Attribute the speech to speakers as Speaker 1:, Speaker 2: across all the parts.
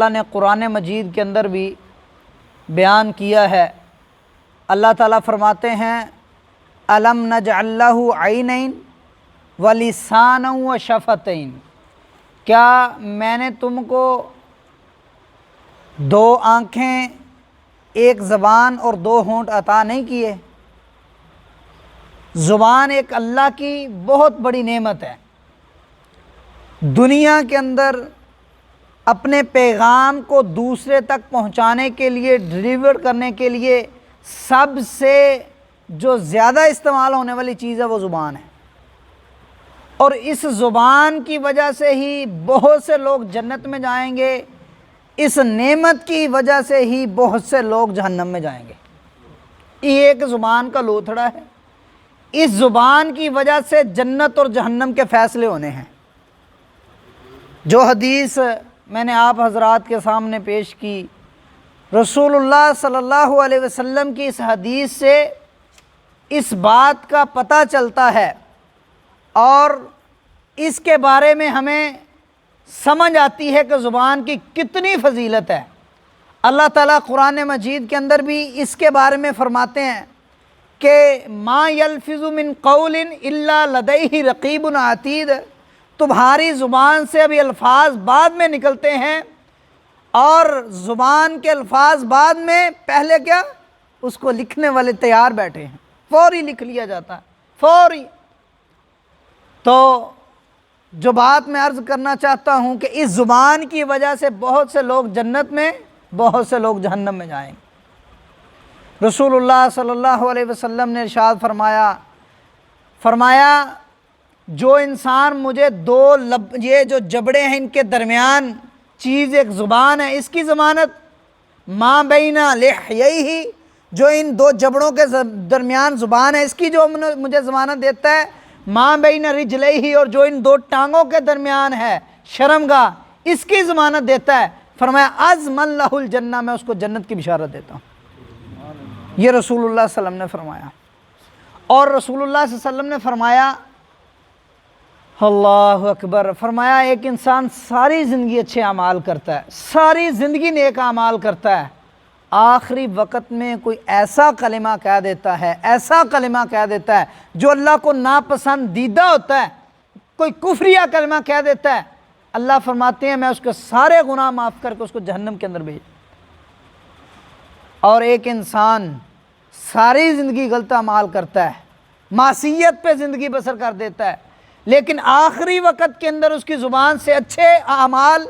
Speaker 1: اللہ نے قرآن مجید کے اندر بھی بیان کیا ہے۔ اللہ تعالیٰ فرماتے ہیں الم نجعل لہ عینین ولسانا وشفتین، کیا میں نے تم کو دو آنکھیں، ایک زبان اور دو ہونٹ عطا نہیں کیے؟ زبان ایک اللہ کی بہت بڑی نعمت ہے۔ دنیا کے اندر اپنے پیغام کو دوسرے تک پہنچانے کے لیے، ڈیلیور کرنے کے لیے سب سے جو زیادہ استعمال ہونے والی چیز ہے وہ زبان ہے، اور اس زبان کی وجہ سے ہی بہت سے لوگ جنت میں جائیں گے، اس نعمت کی وجہ سے ہی بہت سے لوگ جہنم میں جائیں گے۔ یہ ایک زبان کا لوتھڑا ہے، اس زبان کی وجہ سے جنت اور جہنم کے فیصلے ہونے ہیں۔ جو حدیث میں نے آپ حضرات کے سامنے پیش کی، رسول اللہ صلی اللہ علیہ وسلم کی اس حدیث سے اس بات کا پتہ چلتا ہے اور اس کے بارے میں ہمیں سمجھ آتی ہے کہ زبان کی کتنی فضیلت ہے۔ اللہ تعالیٰ قرآن مجید کے اندر بھی اس کے بارے میں فرماتے ہیں کہ ما یلفظ من قول الا لدیہ رقیب عتید، تمہاری زبان سے ابھی الفاظ بعد میں نکلتے ہیں، اور زبان کے الفاظ بعد میں پہلے کیا، اس کو لکھنے والے تیار بیٹھے ہیں، فوری لکھ لیا جاتا ہے، فوری۔ تو جو بات میں عرض کرنا چاہتا ہوں کہ اس زبان کی وجہ سے بہت سے لوگ جنت میں، بہت سے لوگ جہنم میں جائیں گے۔ رسول اللہ صلی اللہ علیہ وسلم نے ارشاد فرمایا جو انسان مجھے یہ جو جبڑے ہیں ان کے درمیان چیز ایک زبان ہے، اس کی ضمانت ما بین لحییہ، جو ان دو جبڑوں کے درمیان زبان ہے اس کی جو مجھے ضمانت دیتا ہے، ما بین رجلیہ، اور جو ان دو ٹانگوں کے درمیان ہے شرمگاہ، اس کی ضمانت دیتا ہے۔ فرمایا اضمن لہ الجنہ، میں اس کو جنت کی بشارت دیتا ہوں۔ یہ رسول اللہ صلی اللہ علیہ وسلم نے فرمایا۔ اور رسول اللہ صلی اللہ علیہ وسلم نے فرمایا، اللہ اکبر، فرمایا ایک انسان ساری زندگی اچھے اعمال کرتا ہے، ساری زندگی نیک اعمال کرتا ہے، آخری وقت میں کوئی ایسا کلمہ کہہ دیتا ہے، ایسا کلمہ کہہ دیتا ہے جو اللہ کو ناپسندیدہ ہوتا ہے، کوئی کفریہ کلمہ کہہ دیتا ہے، اللہ فرماتے ہیں میں اس کے سارے گناہ معاف کر کے اس کو جہنم کے اندر بھیج۔ اور ایک انسان ساری زندگی غلط اعمال کرتا ہے، معصیت پہ زندگی بسر کر دیتا ہے، لیکن آخری وقت کے اندر اس کی زبان سے اچھے اعمال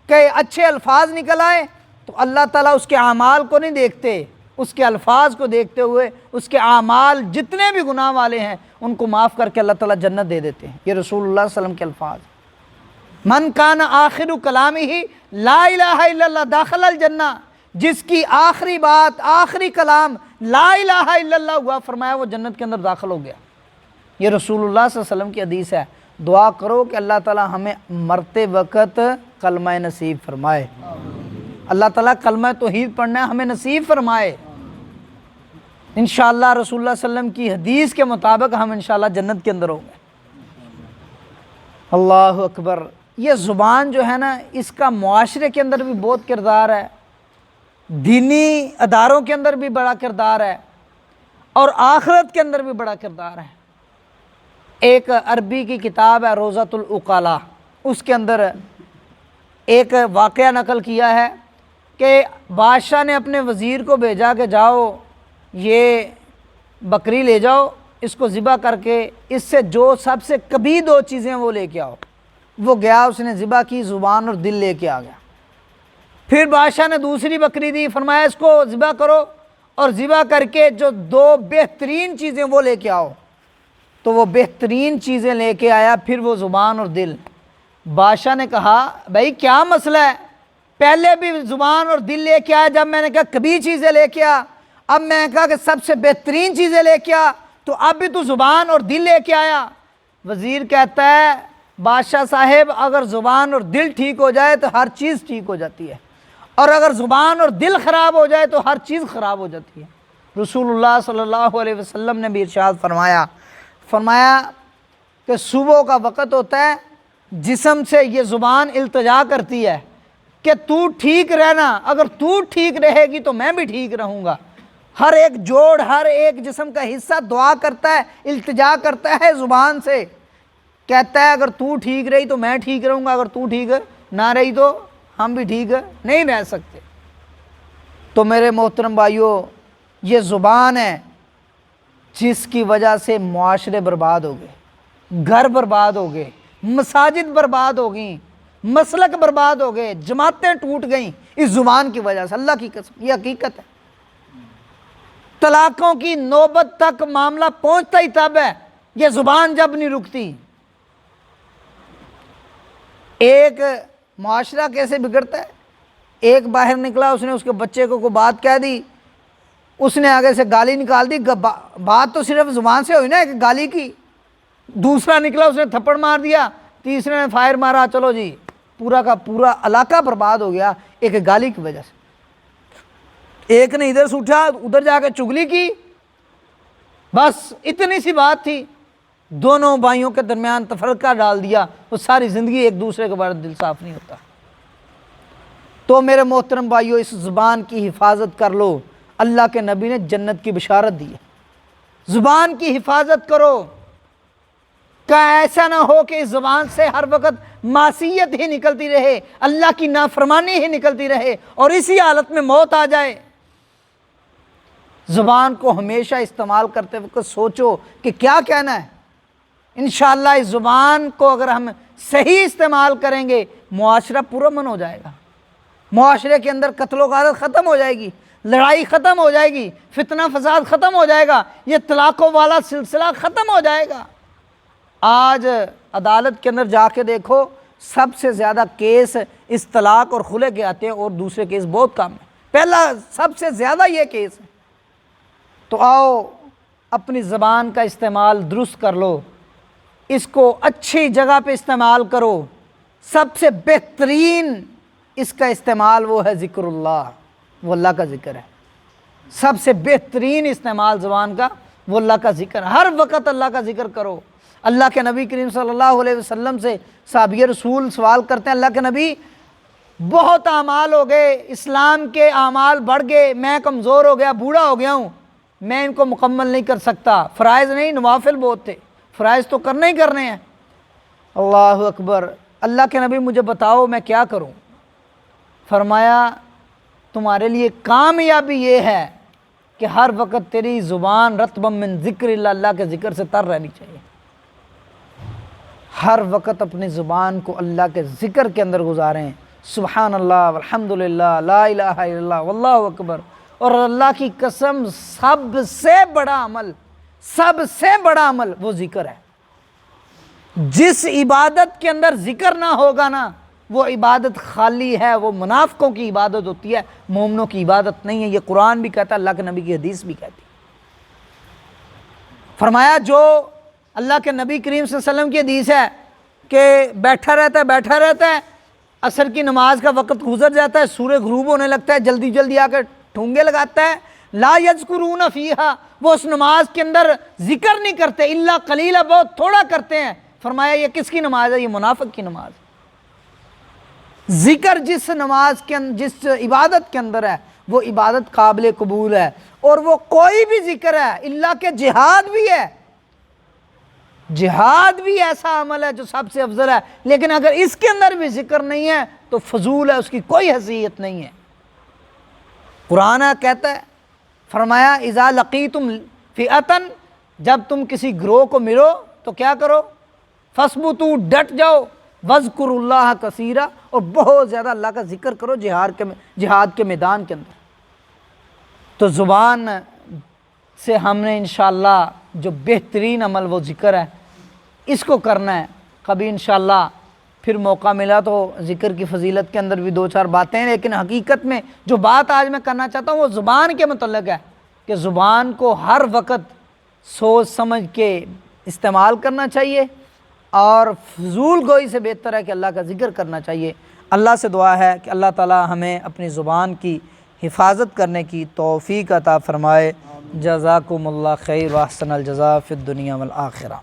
Speaker 1: کے اچھے الفاظ نکل آئے تو اللہ تعالیٰ اس کے اعمال کو نہیں دیکھتے، اس کے الفاظ کو دیکھتے ہوئے اس کے اعمال جتنے بھی گناہ والے ہیں ان کو معاف کر کے اللہ تعالیٰ جنت دے دیتے ہیں۔ یہ رسول اللہ صلی اللہ علیہ وسلم کے الفاظ۔ من کان آخر کلامہ لا الہ الا اللہ داخل الجنہ، جس کی آخری بات، آخری کلام لا الہ الا اللہ ہوا، فرمایا وہ جنت کے اندر داخل ہو گیا۔ یہ رسول اللہ صلی اللہ علیہ وسلم کی حدیث ہے۔ دعا کرو کہ اللہ تعالیٰ ہمیں مرتے وقت کلمہ نصیب فرمائے، اللہ تعالیٰ کلمہ توحید پڑھنا ہے ہمیں نصیب فرمائے۔ انشاءاللہ رسول اللہ صلی اللہ علیہ وسلم کی حدیث کے مطابق ہم انشاءاللہ جنت کے اندر ہوں گے۔ اللہ اکبر۔ یہ زبان جو ہے نا، اس کا معاشرے کے اندر بھی بہت کردار ہے، دینی اداروں کے اندر بھی بڑا کردار ہے، اور آخرت کے اندر بھی بڑا کردار ہے۔ ایک عربی کی کتاب ہے روضۃ العقلاء، اس کے اندر ایک واقعہ نقل کیا ہے کہ بادشاہ نے اپنے وزیر کو بھیجا کہ جاؤ یہ بکری لے جاؤ، اس کو ذبح کر کے اس سے جو سب سے کبھی دو چیزیں وہ لے کے آؤ۔ وہ گیا، اس نے ذبح کی، زبان اور دل لے کے آ گیا۔ پھر بادشاہ نے دوسری بکری دی، فرمایا اس کو ذبح کرو اور ذبح کر کے جو دو بہترین چیزیں وہ لے کے آؤ۔ تو وہ بہترین چیزیں لے کے آیا، پھر وہ زبان اور دل۔ بادشاہ نے کہا بھائی کیا مسئلہ ہے، پہلے بھی زبان اور دل لے کے آیا، جب میں نے کہا کبھی چیزیں لے کے آ، اب میں نے کہا کہ سب سے بہترین چیزیں لے کے آ، تو اب بھی تو زبان اور دل لے کے آیا۔ وزیر کہتا ہے بادشاہ صاحب اگر زبان اور دل ٹھیک ہو جائے تو ہر چیز ٹھیک ہو جاتی ہے، اور اگر زبان اور دل خراب ہو جائے تو ہر چیز خراب ہو جاتی ہے۔ رسول اللہ صلی اللہ علیہ وسلم نے بھی ارشاد فرمایا کہ صبح کا وقت ہوتا ہے، جسم سے یہ زبان التجا کرتی ہے کہ تو ٹھیک رہنا، اگر تو ٹھیک رہے گی تو میں بھی ٹھیک رہوں گا۔ ہر ایک جوڑ، ہر ایک جسم کا حصہ دعا کرتا ہے، التجا کرتا ہے زبان سے، کہتا ہے اگر تو ٹھیک رہی تو میں ٹھیک رہوں گا، اگر تو ٹھیک نہ رہی تو ہم بھی ٹھیک نہیں رہ سکتے۔ تو میرے محترم بھائیوں، یہ زبان ہے جس کی وجہ سے معاشرے برباد ہو گئے، گھر برباد ہو گئے، مساجد برباد ہو گئیں، مسلک برباد ہو گئے، جماعتیں ٹوٹ گئیں اس زبان کی وجہ سے۔ اللہ کی قسم، یہ حقیقت ہے۔ طلاقوں کی نوبت تک معاملہ پہنچتا ہی تب ہے یہ زبان جب نہیں رکتی۔ ایک معاشرہ کیسے بگڑتا ہے؟ ایک باہر نکلا، اس نے اس کے بچے کو کوئی بات کہہ دی، اس نے آگے سے گالی نکال دی، بات تو صرف زبان سے ہوئی نا، ایک گالی کی۔ دوسرا نکلا، اس نے تھپڑ مار دیا، تیسرے نے فائر مارا، چلو جی پورا کا پورا علاقہ برباد ہو گیا ایک گالی کی وجہ سے۔ ایک نے ادھر سے اٹھا، ادھر جا کے چگلی کی، بس اتنی سی بات تھی، دونوں بھائیوں کے درمیان تفرقہ ڈال دیا، وہ ساری زندگی ایک دوسرے کے بارے دل صاف نہیں ہوتا۔ تو میرے محترم بھائیوں، اس زبان کی حفاظت کر لو۔ اللہ کے نبی نے جنت کی بشارت دی ہے، زبان کی حفاظت کرو، کہ ایسا نہ ہو کہ اس زبان سے ہر وقت معصیت ہی نکلتی رہے، اللہ کی نافرمانی ہی نکلتی رہے اور اسی حالت میں موت آ جائے۔ زبان کو ہمیشہ استعمال کرتے وقت سوچو کہ کیا کہنا ہے۔ انشاءاللہ اس زبان کو اگر ہم صحیح استعمال کریں گے، معاشرہ پرامن ہو جائے گا، معاشرے کے اندر قتل و غارت ختم ہو جائے گی، لڑائی ختم ہو جائے گی، فتنہ فساد ختم ہو جائے گا، یہ طلاقوں والا سلسلہ ختم ہو جائے گا۔ آج عدالت کے اندر جا کے دیکھو، سب سے زیادہ کیس اس طلاق اور خلع کے آتے ہیں، اور دوسرے کیس بہت کم ہیں، پہلا سب سے زیادہ یہ کیس ہے۔ تو آؤ اپنی زبان کا استعمال درست کر لو، اس کو اچھی جگہ پہ استعمال کرو۔ سب سے بہترین اس کا استعمال وہ ہے ذکر اللہ، وہ اللہ کا ذکر ہے۔ سب سے بہترین استعمال زبان کا وہ اللہ کا ذکر ہے، ہر وقت اللہ کا ذکر کرو۔ اللہ کے نبی کریم صلی اللہ علیہ وسلم سے صحابی رسول سوال کرتے ہیں، اللہ کے نبی بہت اعمال ہو گئے، اسلام کے اعمال بڑھ گئے، میں کمزور ہو گیا، بوڑھا ہو گیا ہوں، میں ان کو مکمل نہیں کر سکتا، فرائض نہیں، نوافل بہت تھے، فرائض تو کرنے ہی کرنے ہیں۔ اللہ اکبر، اللہ کے نبی مجھے بتاؤ میں کیا کروں؟ فرمایا تمہارے لیے کامیابی یہ ہے کہ ہر وقت تیری زبان رطبا من ذکر اللہ، اللہ کے ذکر سے تر رہنی چاہیے۔ ہر وقت اپنی زبان کو اللہ کے ذکر کے اندر گزاریں، سبحان اللہ والحمدللہ لا الہ الا اللہ واللہ اکبر۔ اور اللہ کی قسم، سب سے بڑا عمل وہ ذکر ہے۔ جس عبادت کے اندر ذکر نہ ہوگا نا، وہ عبادت خالی ہے، وہ منافقوں کی عبادت ہوتی ہے، مومنوں کی عبادت نہیں ہے۔ یہ قرآن بھی کہتا ہے، اللہ کے نبی کی حدیث بھی کہتی ہے۔ فرمایا جو اللہ کے نبی کریم صلی اللہ علیہ وسلم کی حدیث ہے کہ بیٹھا رہتا ہے، عصر کی نماز کا وقت گزر جاتا ہے، سورج غروب ہونے لگتا ہے، جلدی جلدی آ کے ٹھونگے لگاتا ہے، لا یذکرون فیہا، وہ اس نماز کے اندر ذکر نہیں کرتے، الا قلیلا، بہت تھوڑا کرتے ہیں۔ فرمایا یہ کس کی نماز ہے؟ یہ منافق کی نماز ہے۔ ذکر جس نماز کے اندر، جس عبادت کے اندر ہے، وہ عبادت قابل قبول ہے۔ اور وہ کوئی بھی ذکر ہے، اللہ کے جہاد بھی ہے، جہاد بھی ایسا عمل ہے جو سب سے افضل ہے، لیکن اگر اس کے اندر بھی ذکر نہیں ہے تو فضول ہے، اس کی کوئی حیثیت نہیں ہے۔ قرآن کہتا ہے، فرمایا اذا لقیتم فئۃ، جب تم کسی گروہ کو ملو تو کیا کرو؟ فاثبتوا، ڈٹ جاؤ، واذکروا اللہ کثیرا، اور بہت زیادہ اللہ کا ذکر کرو جہاد کے میدان کے اندر۔ تو زبان سے ہم نے انشاءاللہ جو بہترین عمل وہ ذکر ہے، اس کو کرنا ہے۔ کبھی انشاءاللہ پھر موقع ملا تو ذکر کی فضیلت کے اندر بھی دو چار باتیں ہیں، لیکن حقیقت میں جو بات آج میں کرنا چاہتا ہوں وہ زبان کے متعلق ہے، کہ زبان کو ہر وقت سوچ سمجھ کے استعمال کرنا چاہیے، اور فضول گوئی سے بہتر ہے کہ اللہ کا ذکر کرنا چاہیے۔ اللہ سے دعا ہے کہ اللہ تعالی ہمیں اپنی زبان کی حفاظت کرنے کی توفیق عطا فرمائے۔ جزاکم اللہ خیر و احسن الجزاء فی الدنیا والآخرہ۔